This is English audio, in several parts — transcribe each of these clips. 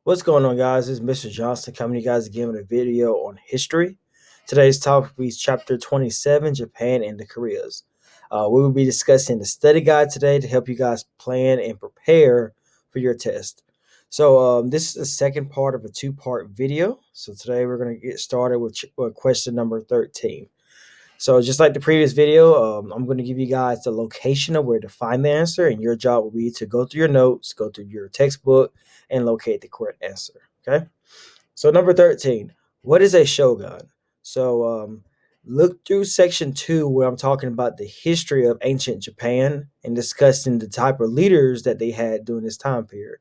What's going on, guys? This is Mr. Johnson coming to you guys again with a video on history. Today's topic is Chapter 27, Japan and the Koreas. We will be discussing the study guide today to help you guys plan and prepare for your test. This is the second part of a two-part video. So today we're going to get started with question number 13. So just like the previous video, I'm going to give you guys the location of where to find the answer, and your job will be to go through your notes, go through your textbook, and locate the correct answer. Okay. So number 13, what is a shogun? Look through section 2 where I'm talking about the history of ancient Japan and discussing the type of leaders that they had during this time period.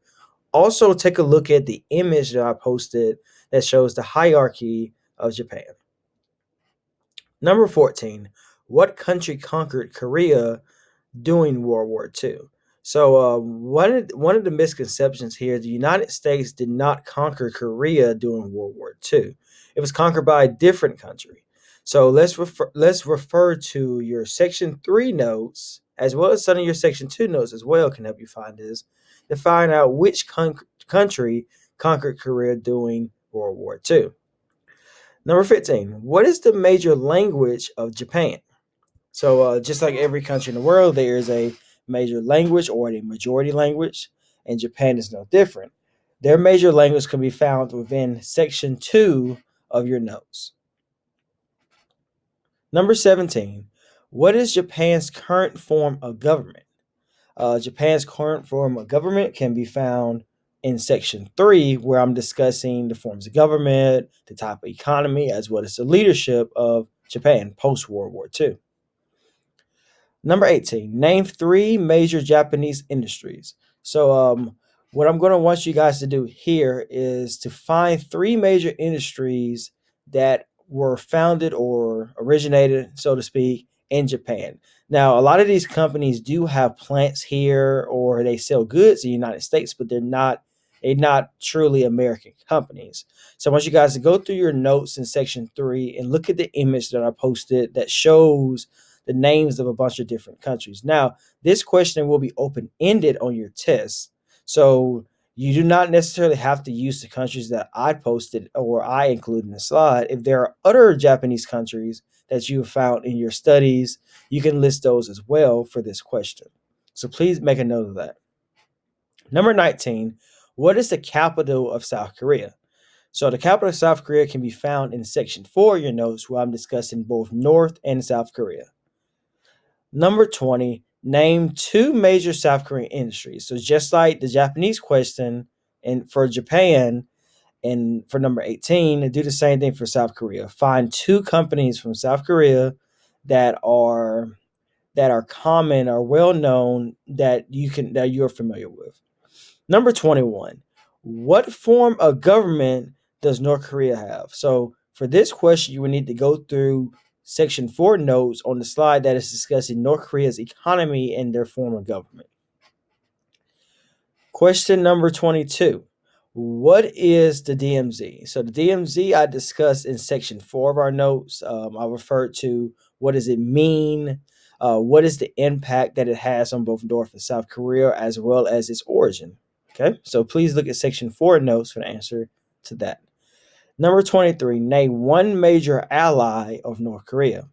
Also, take a look at the image that I posted that shows the hierarchy of Japan. Number 14, what country conquered Korea during World War II? One of the misconceptions here, the United States did not conquer Korea during World War II. It was conquered by a different country. So let's refer to your Section 3 notes, as well as some of your Section 2 notes as well can help you find this, to find out which country conquered Korea during World War II. Number 15, what is the major language of Japan? Just like every country in the world, there is a major language or a majority language, and Japan is no different. Their major language can be found within section 2 of your notes. Number 17, what is Japan's current form of government? Japan's current form of government can be found in section 3, where I'm discussing the forms of government, the type of economy, as well as the leadership of Japan post-World War II. Number 18, name 3 major Japanese industries. What I'm going to want you guys to do here is to find 3 major industries that were founded or originated, so to speak, in Japan. Now, a lot of these companies do have plants here or they sell goods in the United States, but they're not truly American companies. So I want you guys to go through your notes in section 3 and look at the image that I posted that shows the names of a bunch of different countries. Now, this question will be open-ended on your test. So you do not necessarily have to use the countries that I posted or I included in the slide. If there are other Japanese countries that you have found in your studies, you can list those as well for this question. So please make a note of that. Number 19, what is the capital of South Korea? So the capital of South Korea can be found in section 4 of your notes, where I'm discussing both North and South Korea. Number 20, name 2 major South Korean industries. So just like the Japanese question and for Japan, and for number 18, do the same thing for South Korea. Find 2 companies from South Korea that are common or well known that you're familiar with. Number 21, what form of government does North Korea have? So for this question, you would need to go through section 4 notes on the slide that is discussing North Korea's economy and their form of government. Question number 22. What is the DMZ? So the DMZ I discussed in section 4 of our notes. I referred to what does it mean, what is the impact that it has on both North and South Korea, as well as its origin. Okay, so please look at section 4 notes for the answer to that. Number 23, name 1 major ally of North Korea.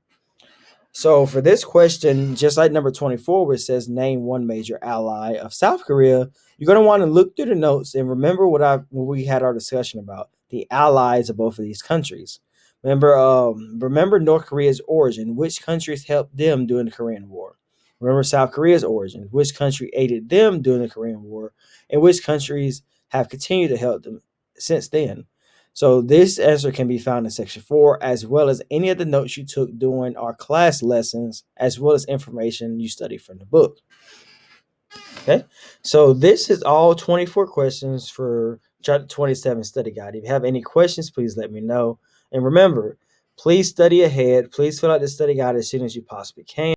So for this question, just like number 24, where it says name 1 major ally of South Korea, you're going to want to look through the notes and remember what we had our discussion about, the allies of both of these countries. Remember North Korea's origin. Which countries helped them during the Korean War? Remember South Korea's origin. Which country aided them during the Korean War? And which countries have continued to help them since then? So this answer can be found in section 4, as well as any of the notes you took during our class lessons, as well as information you studied from the book. Okay, so this is all 24 questions for Chapter 27 study guide. If you have any questions, please let me know. And remember, please study ahead. Please fill out the study guide as soon as you possibly can.